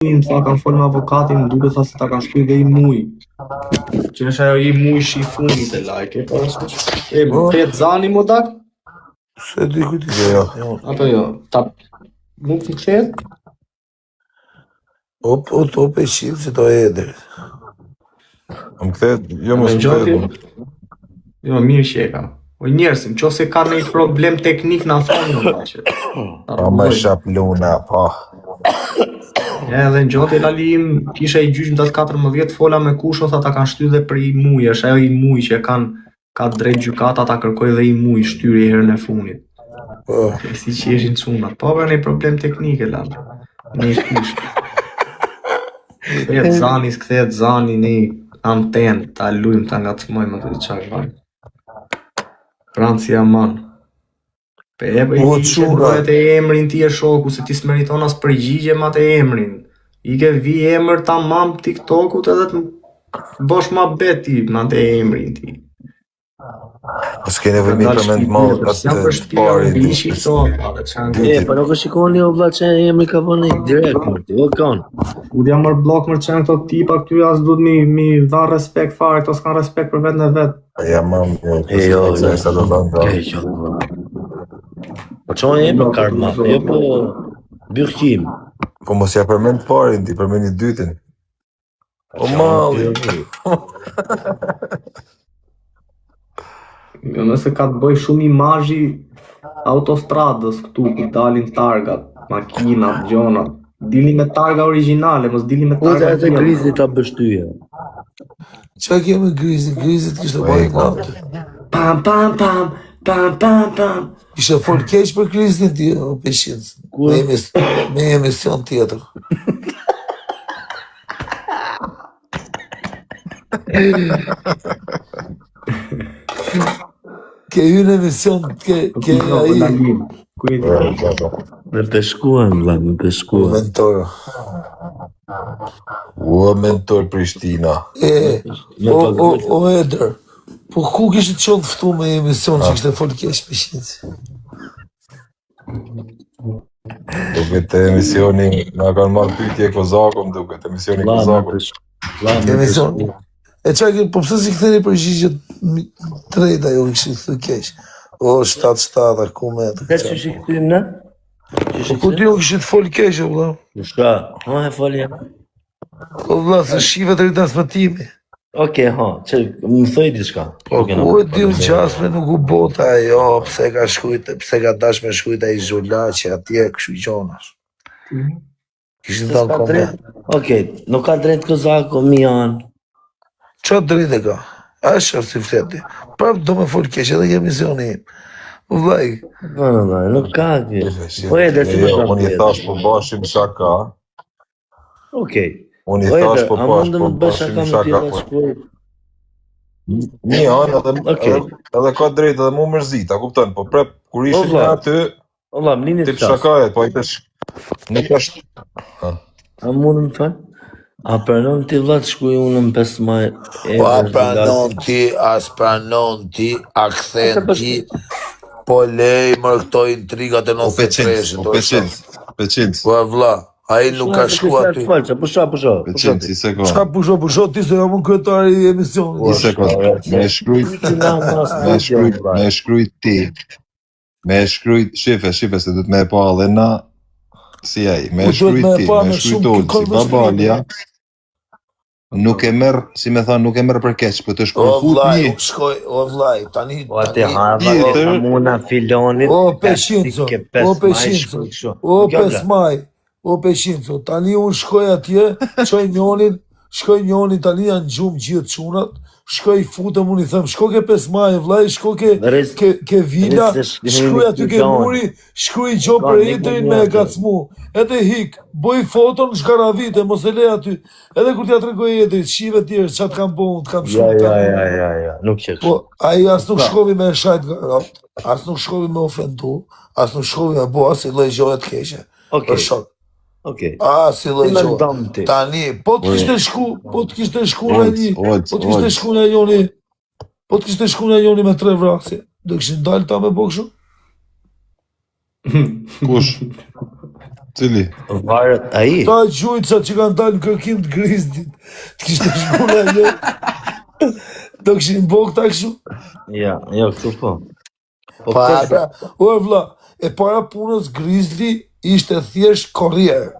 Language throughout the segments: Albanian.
sa kanë folë me avokatin, më duket se ta kanë shkruaj dhe i muj. Që është ajo i muj shi fundit e like, po e pet zani më dak? Se di ku ti jo. Apo jo, ta nuk të kthehet? O pe shil që to eder. Më kthehet, jo mos më kthehet. Jo, mirë që e kam. O njerësim, qose ka një problem teknik na thonë më që. Pa më shap luna, pa. Edhe në gjotë e lalim, kisha i gjyqmë datë 14 fola me kush, ose ta kanë shty dhe për i muj, është ajo i muj që ka drejt gjykata ta kërkoj dhe i muj shtyri herën e funit. Si që ishin cunat, po për një problem teknike lamë, një shkish. Kthehet zani një anten, ta lujmë, ta ngacmojmë atë të qaj vajtë. Franci Aman. Pe e për i që bëhet e emrin ti e shoku, se ti s'meriton as përgjigje ma të emrin. I ke vi emër ta mam TikTokut edhe të bosh ma beti ma të emrin ti. S'ke nevoj mi përmend ma atë pari. Po nuk e shikoni o vlla që emri ka bëni direkt më ti, o kanë. U jam mërë blok mërë qenë këto tipa këty as duhet mi dha respekt fare, këto s'kan respekt për vetën e vetë. Ja mam, Po qonë e më karma, e po byrkim. Po mos ja përmend parin, ti përmend i dytin. O malli. Jo, nëse ka të bëj shumë imazhi autostradës këtu, ku dalin targat, makinat, gjonat. Dili me targa originale, mos dili me targa tjetër. Ute Grizit ta bështyje. Qa keme Grizit? Grizit kishte bërë natë. Pam, pam, pam, pam, pam, pam. Kishte fol keq për Grizit ti, o peshin. Me emision tjetër. Ke hyrë emision, ke aji. Me peshkuan, vla, me peshkuan. Mentor. O mentor Prishtina. O Eder. Po ku kishtë qonë fëtu me emision që kishtë fol keq peshinci? Duke të emisioni, nga kanë marrë pytje Kozakon, duke të emisioni Kozakon. Emision. E qa po pëse si këtheni përgjigjet drejta jo kështë të keq? O, 7-7, ku me të këtë që shi këtym në? Po ku ti jo kështë të fol keq, o vla? Shka, ha e folja. O vla, se shive të rritas më timi. Oke, ha, që më thëj diçka. Po ku e di unë qasme nuk u bota, jo, pse ka shkujt, pse ka dash me shkujt a i zhula që atje këshu i gjonash. Kështë të në komen. Oke, nuk ka drejt Kozako, mi janë. Qa drejt e ka? A shërë si fleti. Prap do me fol keq edhe ke misioni im. Vlaj. Nuk ka kë. Po e dhe si më unë i thash po bashim shaka. Okej. Unë i thash po bashim shaka. Një anë edhe ka drejt edhe mu mërzit, a kupton? Po prep, kur ishim në aty, tip shakajet, po i tesh nuk është... A mundë më thënë? A pranon ti vlat shkuj unë në 5 maj? Po a pranon ti, as pranon ti, a kthen ti, po lej mërë këto intrigat e 93. O Peqinc. Po vla, a i nuk ka shku aty. Pusha. Peqinc, i sekund. Qka pusho ti se jam unë kryetari i emisionit. I sekund, me shkrujt ti. Me shkrujt, shife, se du të me pa dhe na, si aj, me shkrujt ti, me shkrujt olë, si babalja, nuk e merë, si me thonë, nuk e merë për keq, për të shkërkut një. O vlaj, tani... O ati harva dhe muna filonit, o Peshinco, o Peshinco, tani unë shkoj atje, shkoj njonin, tani janë gjumë gjithë qunat, shkoj futëm unë i thëmë, shko ke 5 maj, vlaj, shko ke vila, shkoj aty ke muri, shkoj gjo për etrin me e gacmu, edhe hik, boj foton shkaravite, mos e le aty, edhe kur t'ja tregoj etrit, shive tjerë, qatë kam bo, unë t'kam shumë. Ja, nuk qërë. Po, aji as nuk shkovi me shajt garat, as nuk shkovi me ofendu, as nuk shkovi me bo, as i loj gjohet keqe, për shok. A, si loj gjohet. Tani, po t'kishte shku në joni me 3 vraksi, do këshin dalë ta me bo këshu? Kush? Cili? Varet ai. Ta gjujca që kanë dalë në kërkim të Grizzlit. Të kishte shkulla jo. Do kishin bo këta kështu? Ja, jo, këtu po. Po Para, o vlla, e para punës Grizzly ishte thjesht korrier.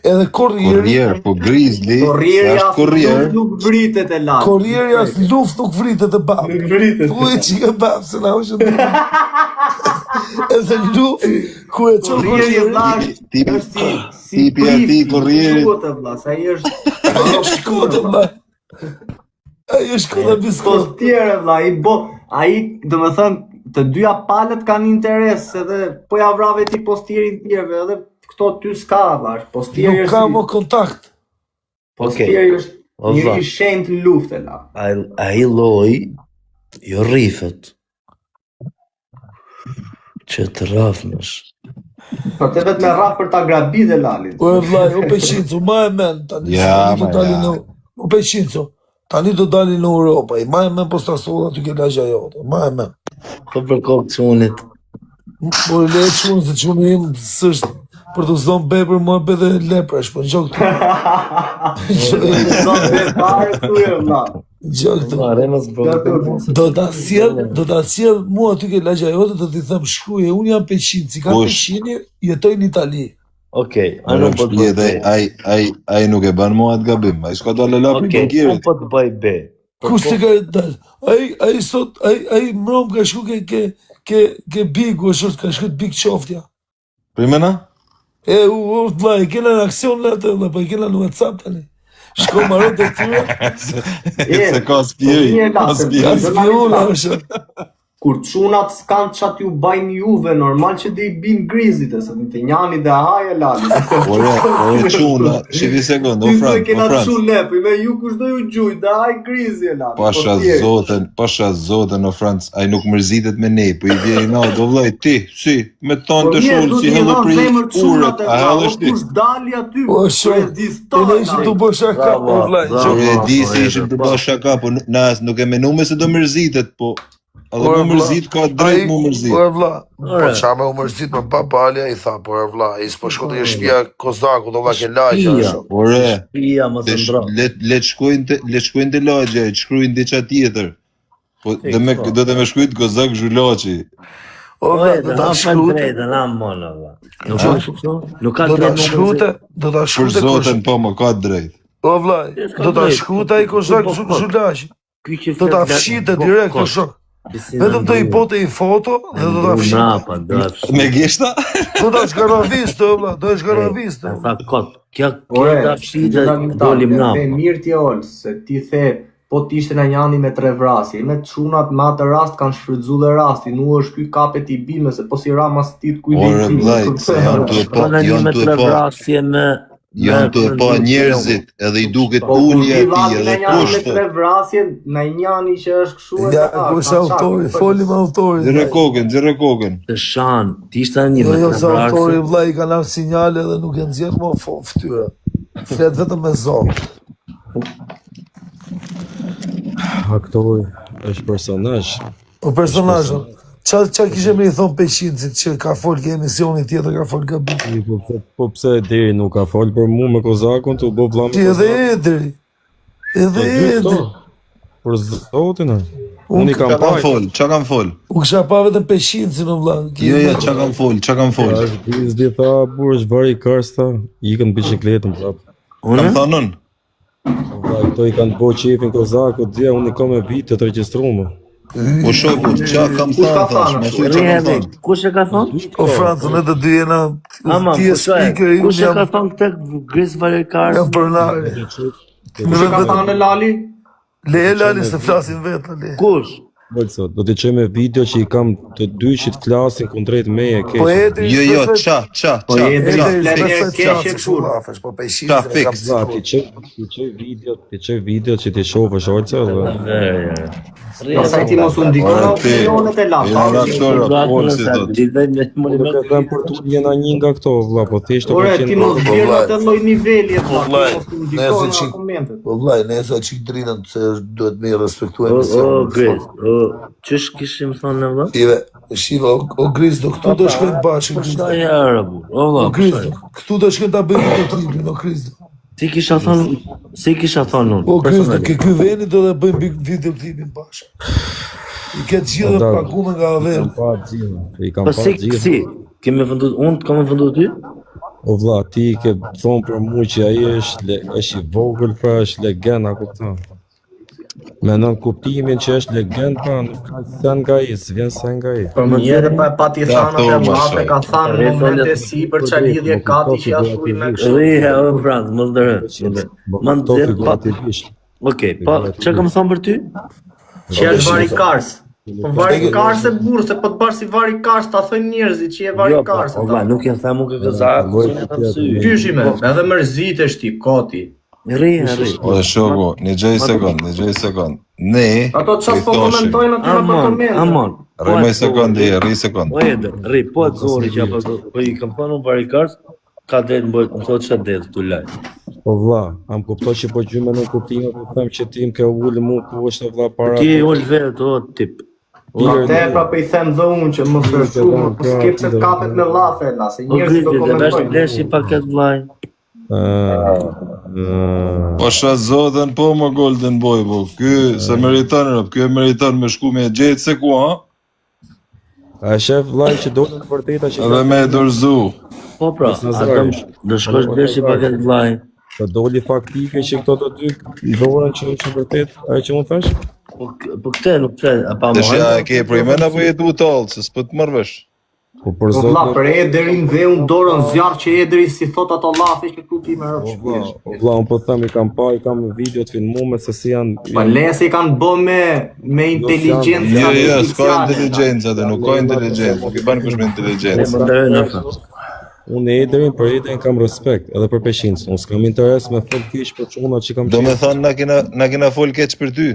Edhe korrieri, Korrier, po Grizzly, Korrieri është as korrier. nuk vritet e latë. korrieri as luft nuk vritet e bab. Nuk vritet. Thuaj që ka bab, se na është në edhe luft, ku e qo Korrieri korrieri, vllash Tipi- është si tipi ati korrieri. Vlla, sa i është ajo shkote, vlla. Ajo shkote biskot. postiere vlla, ai do të thënë të dyja palët kanë interes edhe po ja vrave ti postierin tjerëve edhe këto ty s'ka vllash. Postieri Nuk ka më kontakt. Postieri është O, njëri vlla. i shenjtë në luftë la. Ai lloj, jo rrifet. Që të rrafnesh. Po të vetë me rraf për ta grabit e lalit. O vllai, o peqincu, ma e men, tani Ja, tani do ma, dalin ja. në o peqincu, tani do dalin në Europë, i ma e men po stasolla aty ke lagja jote, ma e men. Po për kokë çunit. Po e le çunë se çunë im s'është për të zonë bepër mua bëdhe leprash, po gjok këtu. Sa betare këtu e vlla. Gjok këtu. Arenas bërë. Do ta sjell mua aty ke lagja jote do t'i them shkruaje, unë jam peqin, si ka Kush? peqini, jetoj në Itali. Okej, Ai unë po të bëj dhe be. ai nuk e bën mua atë gabim. Ai s'ka dalë lapi Okej, unë bankirit. po të bëj be. Kush të ka dal? Ai sot ai mrom ka shku ke bigu, është ka shku big qoftja. Primena? U vllai, kena në aksion la të vllai, po i kena në WhatsApp tani. Shko marrë të tyre, Se ka spjeri. Mirë, Ka lasë, ka spjeri. spiola është. Kur çunat s'kan çat ju bajnë juve, normal që dhe i bin grizit, e se në të njani dhe haje lalit. Ore çuna, shivi sekond, o Ty Fran, të kena o Fran. çun lepi, me ju kush do ju gjuj, dhe haj grizi e lalit. Pasha zoten o Franc, ai nuk mërzitet me ne, po i vjen na, do vllai ti, si, me ton të shul si hellë për urët, a hellesh ti? Kush dali aty? O shumë, e ne ishim të bësh shaka, Bravo, o vllai. bravo. Ore di se ishim të bësh shaka, po nuk e menume se do mërzitet, po edhe mu mërzit ka drejt mu mërzit. Po vlla, po Ore. qa me u mërzit me babalja, i tha, po vlla, i s'po shko të shtëpia Kozaku, do vlla ke lagja, Shtëpia. shumë. Ore, Pia mos e ndro. le të shkojnë të lagja, të shkrujnë diqa tjetër. Po do të me shkujt Kozak Zhulaçi. O vlla, do ta shkrute, drejtë, na mono valla. Nuk ka kështu? Nuk ka do ta drejtë shkrute, do ta Për shkrute zoten po më ka drejt. O vllai, do ta shkrute ai Kozak Zhulaçi. Do ta fshite direkt o shok. Vetëm do i bote i foto dhe do ta fshite. Mrapa, do ta fshite. Me gishta? Do ta shkaraviste, o vlla, do e shkaraviste. Sa kot. Kjo Ore, ta fshite doli mrapa. Dhe mirë ti ol, se ti the, po t'ishte në njani me 3 vrasje, me çunat me atë rast kanë shfrytzu dhe rastin, nuk është ky kapet i bime, se po si ramas ti t'kuj Ore, vllai, se janë tu e Po në një me tre vrasje me... Janë tu e pa njerëzit, edhe i duket Po kur ulja ti e vati tij, në edhe njani me kushte. 3 vrasje, në njani që është kështu e Ja, ta, ku sa autori, folim autorit. Zire kokën. Të shan, ti ishte një Jo, me jo, tre sa autori vrasje. vllai ka lavë sinjale dhe nuk e nxjerr më ftyra. Flet vetëm me zonë. Aktori është personazh. O personazh. Qa kishe me i thonë Peqinësit që ka fol ke emisioni tjetër, ka fol gabim. Po pse deri nuk ka fol për mu me Kozakun, të bo vlla me Ti edhe Kozakun. Edri. Edhe Po dy Edri. këto. Për zotin a. Unë i kam Qa kam fol? U kisha pa vetëm Peqinësin o vlla. Jo, qa kam fol? është bizdi tha, burë është vari karsta, ikën bicikletën prap. Kam thanën? Vlla, këto i kanë bo qefin Kozakut, dje, unë i kam e vite të regjistrume. Po shoku, qa kam thanë thash, më thuj qa kam Rihemi, thanë. kush e ka thonë? O Francë, ne të dy jena Ama, ti e speaker, unë kush e ka jam thonë këtë Gris Valerkar? jam pronari. Kush e ka thënë Lali? Le e lali se flasin vetë, le. Kush? Bolso, do të qeme video që i kam të dyshit klasin kundrejt meje Po keq. Edri, Jo, Po Edri, Edri, flet s'besoj keqe flasë kështu kur. lafesh, po Qa, Peqinësin e kam fix. Vlla, sikur. ti qej video që ti shohësh orca dhe Ja sa ti mos u ndikon në opinionet e Jena aktor, aktor si thot. nuk e them për tu jena një nga këto, vlla, po thjesht të Ore, ti mos Po, vjen vllai. atë lloj niveli e Po, vllai, mos u ne ndikon se në qik- komentet. Po vllai, ne sa çik drinën se duhet me i respektuar O, emisionin. Gris, ç'është kishim thonë në vëllë? Ive, Shiva, o Grizdo, këtu do shkojnë bashkë, Po Grizdo. shta herë, bu. O, O valla, Grizdo, këtu do shkojnë ta bëjnë videoklipin, o Grizdo. si kisha thonë unë. O Grizdo, personalisht. ke ky veni do të bëjmë videoklipin bashkë. I ke të gjithë pagume nga I Avel. kam pa gjithë. I kam Po pa si, gjithë. kemi vendu, unë të kam vendu ty? O vlla, ti ke thonë për mu që ai është i vogël, pra është legend, a kupton? Me nën kuptimin që është legend, pra nuk ka sen nga i, s'vjen sen nga i. Për më gjithë pa ti thanë atë mafë ka thanë në moment e si për çfarë lidhje ka ti që ashtu me kështu. Rihe, o Frans, më ndërë. Më To ndërë, pa... figurativisht. Okej, pa, që kam thonë për ty? Që është vari kars. Po vari kars e burrë, se po të bash si vari kars ta thojnë njerëzit që je vari kars. O vlla, nuk e them unë këtë gëzak, Qyshime, edhe mërzitesh ti, koti. Rihe. O shoku, një gjej sekond. Ne Ato çfarë po komentojnë aty në komente. Amon. Rri sekond. O Eder, rri, po të zori që apo i kam thonë unë varikars, ka del më thotë çfarë del tu laj. Po vlla, am kuptoj që po gjyme në kuptimin, po them që ti më ke ulë mu poshtë vlla para. Ti ul vetë o tip. Atë prapë i them dhe unë që mos të shumë, po skep se kapet me llafe na, se O njerëzit do gritë, dhe vesh komentojnë. blesh i paket vllaj. Po shazodhen po më Golden Boy, po. Ky se meriton, ky e meriton me shku me gjetë se ku, ha? A shef vllai që dolën të vërteta që Edhe me dorzu. Po pra, atë do shkosh blesh i paket vllaj. të doli faktike që këto të dy dorën që është vërtet ajo që unë thash. Po këtë nuk të, pa më Dëshja e ke primen apo je du tallë, se s'po të marr vesh. Po për Po vlla, zotin. për Ederin dhe unë dorën zjarr që Ederi si thot ato llafe që këtu ti më rrësh. Vlla, unë po them i kam pa, i kam videot filmuar se si janë. Po lesi kanë bë me inteligjencë Jo, s'ka inteligjencë atë, nuk ka inteligjencë, nuk i bën kush me inteligjencë. më ndërë në fund. Unë e Ederin për Ederin kam respekt, edhe për Peshinc. Unë s'kam interes me fol keq për çuna që kam. Do me thonë na kena fol keq për ty.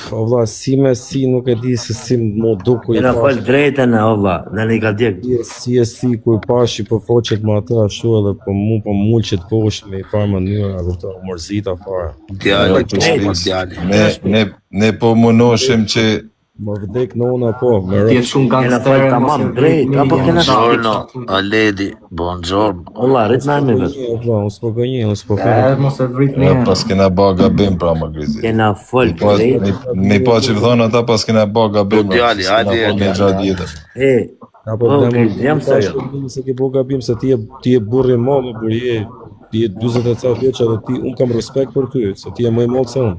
Po vlla, si nuk e di se si më duku i Kena fal drejtën e valla, dhe ne ka djeg. si kur pashi po foqet me atë ashtu edhe po mulqet poshtë me i farë mënyrë, a kupton, morzita fare. Ne po munoshim që Më vdek nona po, me Ti je shumë Kena gangster. fal tamam drejt, apo kena Buongiorno, Aledi, buongiorno. Valla, rrit në armi vetë. unë s'po gënjej, unë s'po fare. Mos e vrit ne ne. pas kena ba gabim pra më grizi. Kena fal drejt. Ne pa që thonë ata pas kena ba gabim. Djali, hajde, Një gjatë jetër. Apo Po, dem, jam serios. se ke bo gabim se ti je burri më për ti je 40 e ca vjeç edhe ti un kam respekt për ty, se ti je më i madh se unë.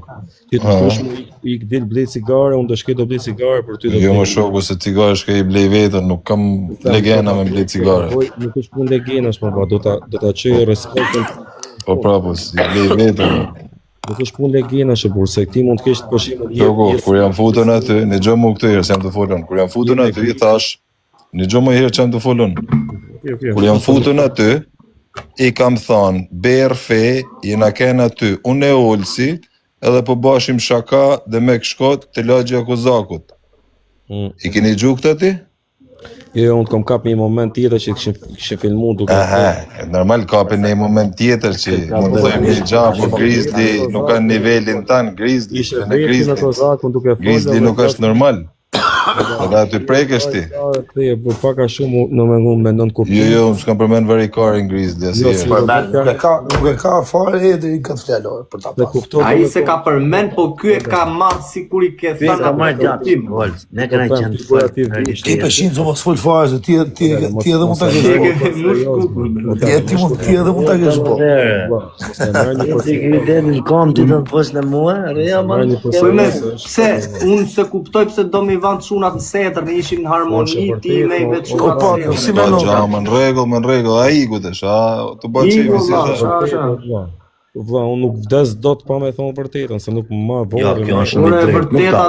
Ti të thosh i del blej cigare, unë do shkoj do blej cigare për ty do. Jo më shoku se cigare shka i blej vetën, nuk kam legena me blej cigare. Nuk është punë legenash më va, do ta çoj respektin. Po prapos, i blej vetën. Nuk është punë legenash e burr, se ti mund të kesh për shembull Shoku, kur jam futën aty, në gjë më këtë herë se jam të folën. Kur jam futën aty, i thash, në gjë më herë që jam të folën. Kur jam futën aty, i kam thonë, berë fe, jena kena aty, unë e olsi, edhe po bashim shaka dhe me këshkot të lagja kozakut. I keni gjukët ati? Jo, unë kam kap një moment tjetër që kishin filmuar duke. Aha, normal kapin një moment tjetër që mund të thëmë një gja, po Grizzly nuk kanë nivelin tanë, Grizzly, Ishte në vetë në kozakun duke folur. Grizzly nuk është normal. Edhe aty prekesh ti. Ti e bë pak a shumë në mendon kuptim. Jo, unë s'kam përmen varikarin Grizzly, asë Jo, herë. Nuk e ka fare Ederi këtë fjalor për ta Dhe pasur. kuptoj. Ai se ka përmend, po ky e ka marrë sikur i ke Ti ka thënë marrë gjatë. Volz, ne kena qenë të fal. Ti Peshinc mos fol fare se ti edhe mund ta kesh. Ti edhe mund ta kesh bo. Ti ke ide në kom ti do të fosh në mua? Reja më. Po me pse unë se kuptoj pse do mi vënë çunat në setër, ne ishin në harmoni ti me vetë çunat. Po, si Po mendon? gja, më në regull, a i gutesh, a të bëtë që i Iku, visi valla. Vlla, unë nuk vdes dot pa me thonë vërtetën, se nuk më marr Jo, vogël. kjo është Ure shumë drejt. vërteta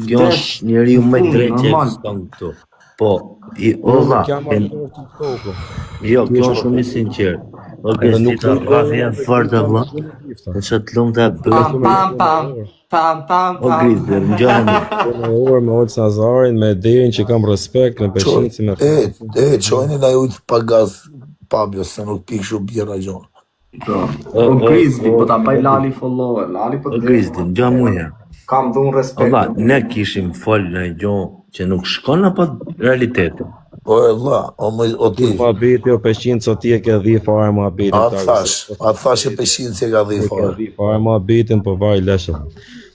Kjo është njeriu më i drejtë që ekziston këtu. Po, valla, jo, kjo është shumë i sinqert. O Kristita, rafi janë fortë valla. Në që të lumë të pam pam pam pam pam O pam. Kristita, më gjojnë. Me orë me Olsa Azarin, me Derin që kam respekt, me Peshinci me. Çojeni na ujt pa gaz Pablo se nuk pik shumë bjera gjonë. O Grizzly, po ta baj Lali follow, Lali po O Kristita, më gjojnë muja. Kam dhun respekt. Valla, ne kishim fol në gjo që nuk shkon apo realitetin. Po e vlla, o ti. Ma beti o peshin co ti e ke dhi fare ma betin. A thash e peshin se ka dhi fare. Dhi fare ma betin po vaj leshëm.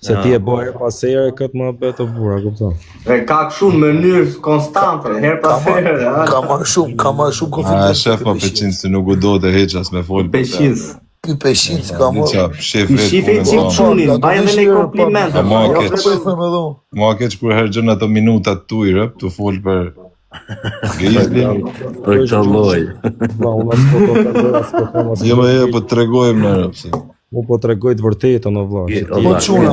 Se ti e bojë pas here këtë ma betë të bura, kupton? E ka kështu në mënyrë konstante, her pas here. Ka marrë shumë konfidencë. Shef po Peqin se nuk u do të heqas me fol. Peshins. Ky peshin që ka marrë. Shef I shife qip qunin, baje me një kompliment. Mua keq kur herë gjën ato minutat tujre, të fol për Grizzlin. Për të loj. Vla, unë as Jo më po tregojmë në rëpse. Mu po tregoj të vërtetën o vla. Po çuna.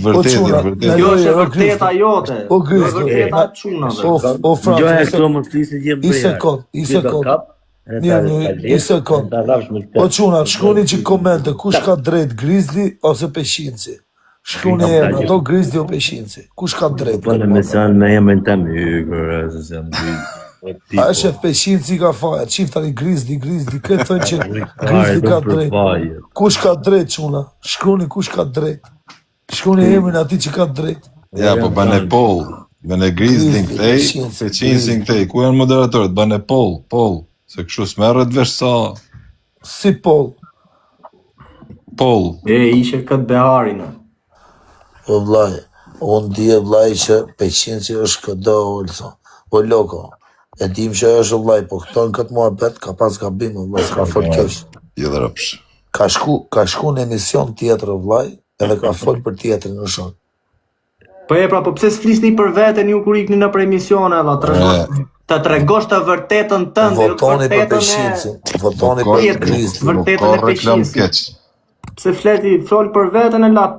Vërtet. Jo është e vërteta jote. Po Grizzli. Vërteta çunave. O Frans. Gjoja e këto më flisë gjem I sekond. I sekond. Po çuna, shkoni që komente, kush ka drejt Grizzli ose Peshinci? Shkoni emra, do Grizzli o Peshinci. Kush ka drejt? Po në mesan me emrin tem hyrë, se jam A shef Peshinci ka faja, qif tani Grizzli, këtë thënë që Grizzli ka drejt. Kush ka drejt çuna? Shkoni kush ka drejt. Shkoni emrin ati që ka drejt. Ja, po bane poll. Bane Grizzlin këtej, Peqinsin këtej. Ku janë moderatorët? Bane poll. Se kështu s'merret vesh sa Si poll. Ishe këtë beharin. O vllaj, unë dje vllaj që Peqinci është këdo olso. O loko, e dim që është vllaj, po këto në këtë muhabet ka pas gabim, vllaj, s'ka fol keq. Jo dhe rëpsh. Ka shku në emision tjetër vllaj, edhe ka fol për tjetrin në shok. Po po pse s'flisni për veten ju kur ikni në për emisione, të tregosh të vërtetën tënde, votoni për Peshincin, votoni për Grizzlin. Vërtetën e Peshincit. Pse fol për veten e lap.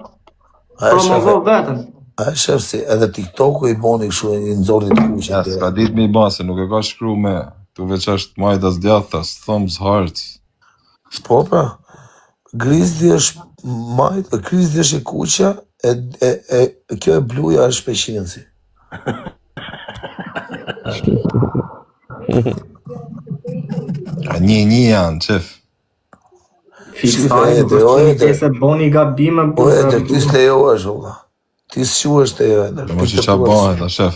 Promovo veten. A shef si edhe TikToku i boni kështu i nxorri të kuqe. Ja, s'ka dit me i ba, se nuk e ka shkru me tu veç është majtas djathtas, thumbs hearts. Po pra, Grizzli është majtë, Grizzli është i kuqja, kjo e bluja është Peshinci. Një janë, qef. Se boni gabime. Po edhe, ti s'lejo është, ola. Ti s'qu është e jo edhe. Mo që qa bëhet, a shef.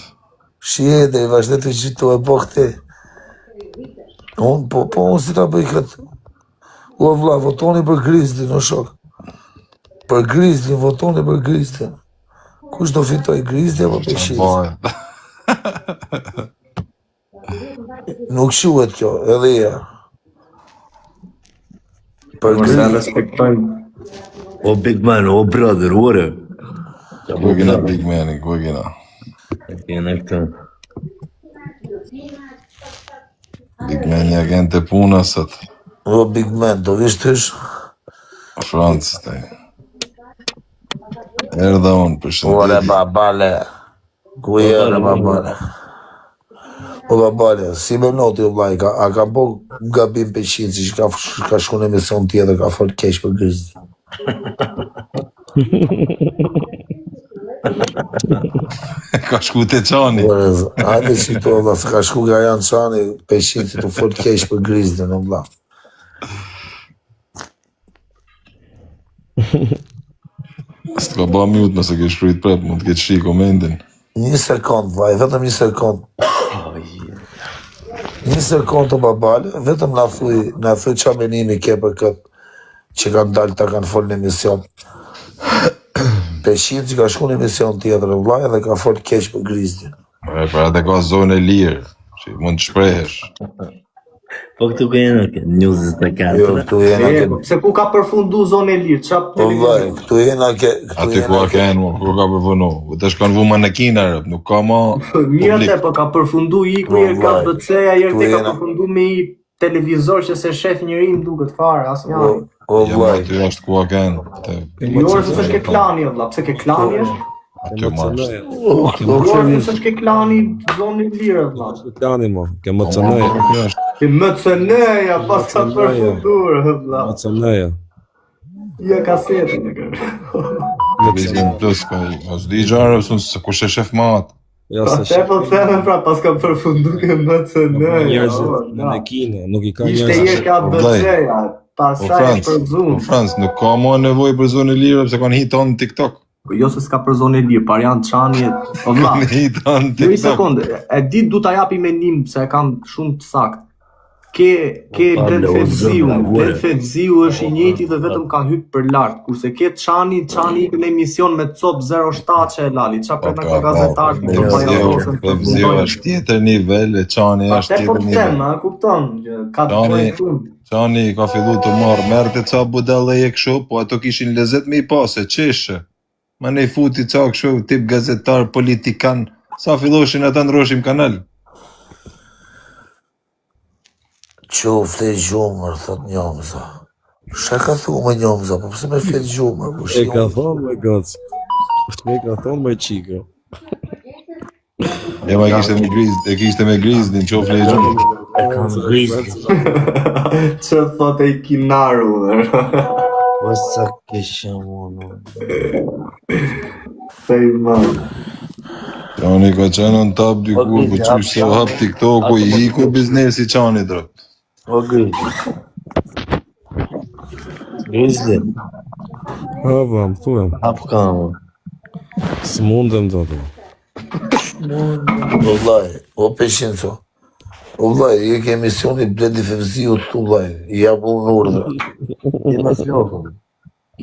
Shi edhe, i vazhdet të gjithu e po këte. Unë si ta bëj këtë. O vla, votoni për Grizzli në shok. Për Grizzli, votoni për Grizzli. Kush do fitoj, Grizzli apo Peshinci? Nuk shuhet kjo, edhe ja. Për Grizzli. O big man, o brother, ore. Ku gina big mani, ku gina. Kena këtë. Big mani agent e puna sot. O big man, do vish tysh? Francë, taj. Erdha unë, për shëndetje. Ore babale. Ku ere babale. O babale, si me noti o vlaj, a ka bo gabim Peshinci që ka shku në emision tjetër, ka fol keq për Grizzli. Ka shku te qani. Hajde që to, vla, se ka shku nga janë qani, Peshinci të fol keq për Grizzli, në vla. Së të ka ba mute nëse ke shkrujt prep, mund të ke qi komendin. 1 sekund, vaj, vetëm 1 sekund. 1 sekund të babale, vetëm na thuj qa menimi ke për këtë që kanë dalë ta kanë fol në emision. Peshinci ka shku në emision tjetër, vlaj, dhe ka fol keq për Grizzli. Pra atë ka zonë e lirë, që mund të shprehesh. Po këtu ka jena ke njëzës të Jo, katëra. këtu jena ke... Se ku ka përfundu zonë e lirë, qa Po vlaj, këtu jena ke... Aty ku a ke enë, ku ka përfunu. Të shkanë vu manekina, rëp, nuk ka ma Mirë po ka përfundu i ku jerë ka bëtseja, jerë te ka përfundu me i televizor që se shef njëri më duket fare, as njëri. O vlaj, Aty është ku a ke enë. Jo, se s'është ke klani, vlla, pse ke klani është? Aty ma është. Jo, se s'është ke klani zonë e lirë, vlla. Klani mo, ke më cënëja. Ke më cëneja, pas ka përfundur, vlla. Më cënëja. Ja kasetën e kërë. Bizgen plus, ka os di gjarë, se ku she shef matë. Ja Pa se te po theme pra, pas ka përfundu ke më cëneja. njerëzit në nekine, nuk i ka Ishte njerëzit. je ka bëtseja, pasaj e për O zunë. Francë, nuk ka ma nevoj për zonë e lirë, pëse kanë hit on TikTok. jo se s'ka për zonë e lirë, par janë çani, o vlla. Jo një sekond, e ditë du ta japi mendim se e kam shumë të saktë. Ke Ben Fevziu është i njëjti dhe vetëm ka hyrë për lart, kurse ke Çani në emision me cop 07 që e lali, çka për nga gazetar Fevziu është tjetër nivel, e Çani është tjetër nivel. Po kupton, ka Çani ka fillu të merrte ca budalla e kështu, po ato kishin lezet me i pas e çeshe. Ma ne futi ca kështu tip gazetar politikan, sa filloshin ata ndroshim kanal. Qo flet gjumër, thot njomëza. Shka ka thu me njomëza, po pëse me flet gjumër? E ka thonë me gëc. E ka thonë me qika. E ma kishte me grizdin, qo flet gjumër. E kam grizdin. Që thot e kinaru dhe. Sa kisha unë. Fej man. Qani ka qenë në tap dikur, po qysh se hap TikTok-u i hiku biznesi Qani drët. O grizdin. Grizdin. Hava, më thuem. Hap kamë. S'mundem do të. Vëllaj, o peshinco. Vëllaj, je ke emisioni Bledi Fevziu të vëllaj, i jabu në urdhë. I mas ljohëm.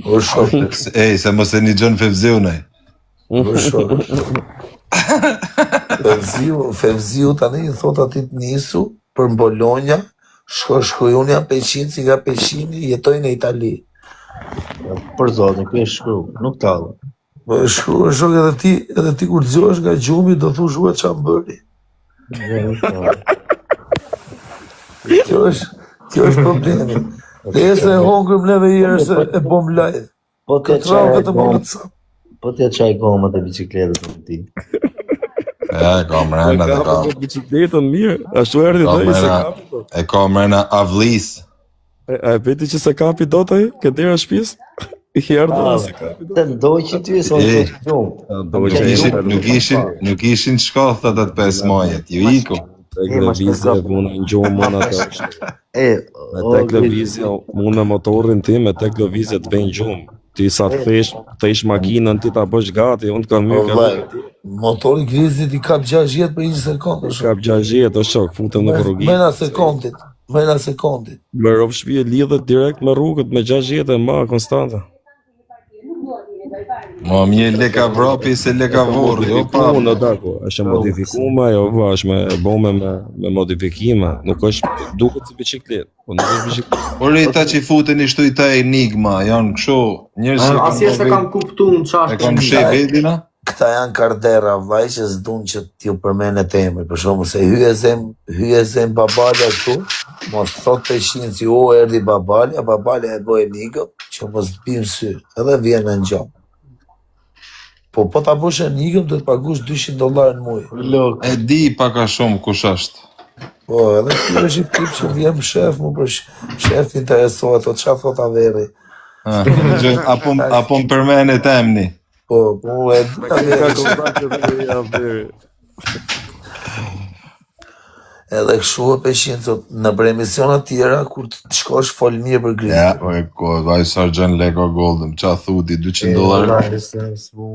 O shok, Ej, se mos e një gjën Fevziu nej. o shok. Fevziu tani i thot atit nisu për në Bologna, shkoj unë jam peqin, si nga peqini, jetoj në Itali. Për zotin, ku e shkru, nuk talë. Po e shkru, shok, edhe ti kur gjosh nga gjumi, do thush ua qa më bëri. Kjo është problemi. Dhe e se e hongërm neve i erë se e bom live. Po t'ja Këtë rao këtë më në ca. Po t'ja qaj gomët e bicikletët në ti. Ka mrena dhe ka. Bicikletën mirë, ashtu erdi dhe i se kapi do. E ka mrena avlis. E peti që se kapi do të ke dera shpis? I erdi dhe se kapi do. Të ndoj që ty e sonë të gjumë. Nuk ishin shkathat atë 5 majet, ju iku. Televizja mund në gjumë mund atë është. Me televizja mund me motorin tim, me televizja të vejnë gjumë. Ti sa të thesh makinën ti ta bësh gati, unë të kam mirë ka mirë. Motori grizit i kap 6 jetë për 1 sekundë. Kap 6 jetë, o shok, futem në rrugit. Mena sekundit. Me rrëv shpije lidhet direkt me rrugët, me 6 jetë e ma konstanta. Ma mje leka vrapi se leka vorë, jo pa. Unë dako, është modifikume, jo va, është me bome me modifikime, nuk është duket si biciklet, po nuk është biciklet. Por e ta që i futen i shtu i ta enigma, janë kësho, njërës që Asje se kam kuptu në qashtë. e kam shej vedina. Këta janë kardera, vaj që s'dun që t'ju përmenet emri, për shumë se hyje zem babalja këtu, mos thot peshin si o erdi babalja e boj enigëm, që mos t'bim sy, edhe vjen në gjomë. Po ta bosh enigëm, do të pagush $200 në muj. E di paka shumë kush është. Po, edhe kjo është i tip që vjem shef, mu për shef interesohet, o qa thot averi. Apo më përmenet emni. Po, mu e di averi. Edhe kështu e peshin, në për emisionat tjera, kur të shkosh fol mirë për grisë. Ja, o e ko, vaj Sargent Lego Goldem, qa thuti, $200.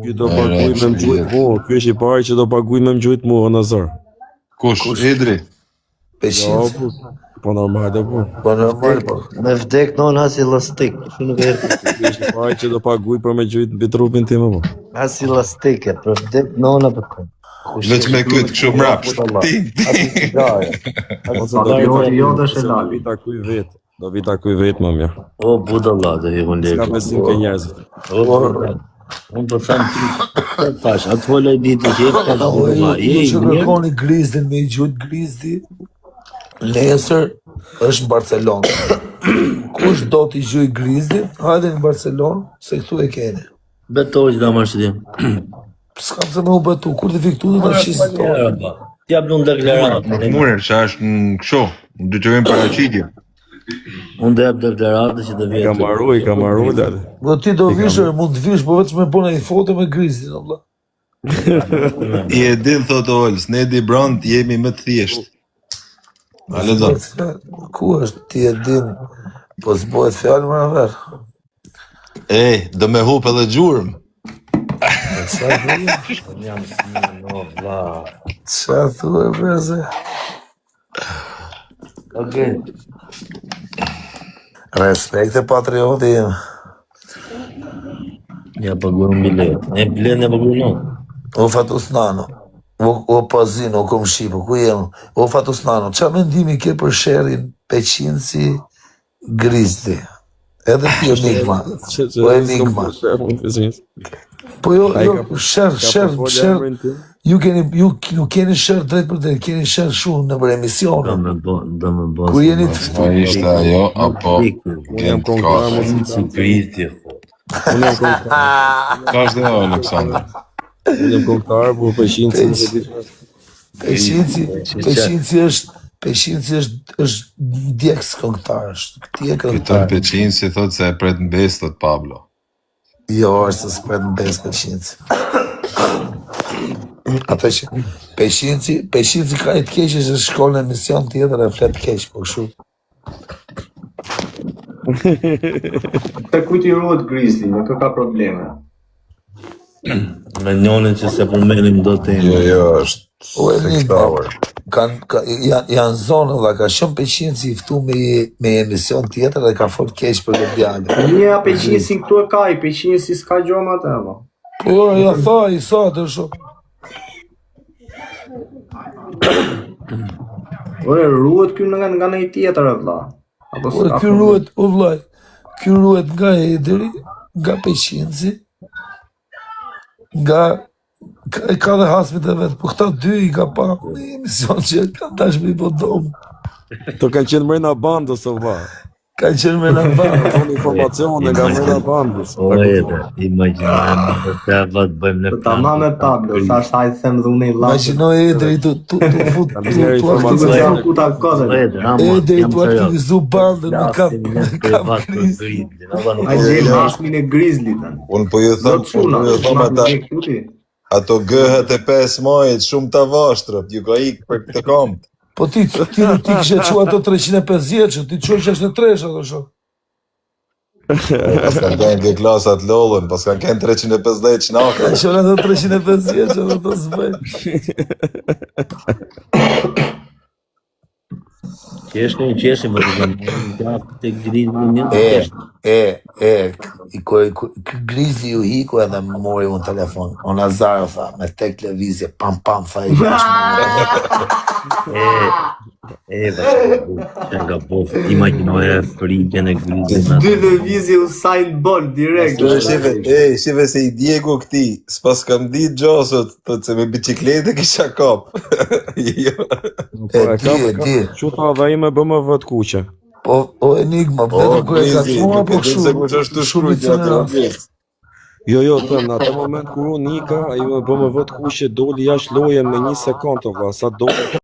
Ky do paguj me më gjujt mu, ky është i pari që do paguj me më gjujt mu, Nazar. Kush, Idri? Peshin, Po normal dhe po. po normal, po. Me vdek non hasi lastik, shu nuk e Ky është i pari që do paguj për me gjujt mbi trupin tim po. hasi lastike, për vdek non apë të Veç me këtë këshu mrap, ting, Do vi takuj vet më mirë. O, budalla dhe i unë Ska lekë. besim ke njerëzit. Unë për thamë tash, atë folaj ditë që jepë ka da Po, ma. ju që kërkoni grizdin me i gjujt grizdi, nesër është në Barcelonë. Kush do t'i gjuj grizdin, hajde në Barcelonë, se këtu e kene. Betoj që da më shëtim. S'kam se me u betu, kur t'i fiktu dhe t'a qisë to. T'ja blun deklaratë. Murër, që është në kësho, në dyqërim paraqitje. Unë dhe jep deklaratë që të vjetë. Ka maru dhe. Do ti do vishër, mund t'vish, po veç me bëna i foto me grizdin, obla. I e din, thotë Olës, ne di brand, jemi më të thjesht. A le do. Ku është, ti e din, po s'bojt fjallë më në verë. Ej, do me hup edhe gjurëm. Qa thua? Unë jam si no vlla. Qa thua, breze? Okej. Respekte patrioti im. Ja paguam bilet. E bilet e paguam. O Fatus Nano, o Pazino, o Komshipo, ku jem? O Fatus Nano, qa mendimi ke për sherin Peqinci Grizzly? Edhe ti Enigma, o Enigma. Po jo, sher, ju keni sher drejt për drejt, keni sher shumë në për emisione. Do me bo. Kur jeni Po ishte ajo, apo Unë jam kontrar mos Si Grizzly. Unë jam kontrar. Ka është dhe Aleksandr. Unë jam kontrar, po Peqinci Peqinci është djekës këngëtar, është ti e Këtër këngëtar. Peqin si thot se e pret në bes, thot Pablo. Jo, është se s'pret në bes Peqinci. Ata që Peqinci ka i të keqë që shkon në emision tjetër e flet keq, po kështu. Te kujt i ruhet Grizzly, nuk ka probleme. Me njonin që se përmenim do të Jo, është O Enigma, sektower. janë zonë dhe ka shumë Peqinci i ftu me emision tjetër dhe ka fort keq për këtë djalë. Një Peqinci këtu e ka, i Peqinci s'ka gjoma të ema. Po, ja tha, i sa të shumë. Ore, ruhet ky nga një tjetër e vlla. Apo Ore, s'ka ky problem. ruhet, o vllaj, ky ruhet nga Edri, nga Peqinci, nga ka dhe hasmit e vetë, po këta dy i ka pa në emision që ka tashmi po domë. To kanë qenë mrena bandës, o vlla. Ka qenë me në banë. Tonë informacione nga mrena bandës. O edhe, imagjinojmë të të vëtë bëjmë në Ta ma me Pablo, sa është hajtë them dhe unë i vlla. Imagjino Edri tu fut, tu informacione. Ku ta kodën. Edri tu aktivizu bandën me kap kriz. A gjel hasmin e Grizzly tani. Unë po ju Do thëm, të çuna, ato gëhet e 5 majit shumë të vashtrët, ju ka ikë për këtë kompë. Po ti kishe qua ato 350 që ti qua 63 ato shumë. Pas kanë kënë ke klasat lollën, pas kanë kënë 350 qnaka. Ka shumë ato 350 që ato s'bëjnë. Qeshni, më të gëmë të Grizzly një të qeshni. Ky Grizzly ju hiku edhe më mori unë telefon. O Nazaro tha, me tek televizje, pam, tha i Që nga bof, imagjinoj e frikën e Grizzly. Dy lëvizje Usain Bolt direkt. Shive se i Diego këti, s'pas kam ditë gjosët, thot se me biciklete kisha kap. di. Që tha dhe i me BMW të kuqe. O Enigma, vetëm ku e ka thua, po kështu. Se kush është të shkrujtja të rëndjes. Jo, thëm, në atë moment kur unë nika, ai me BMW të kuqe doli jashtë loje me 1 sekondë, vlla, sa doli.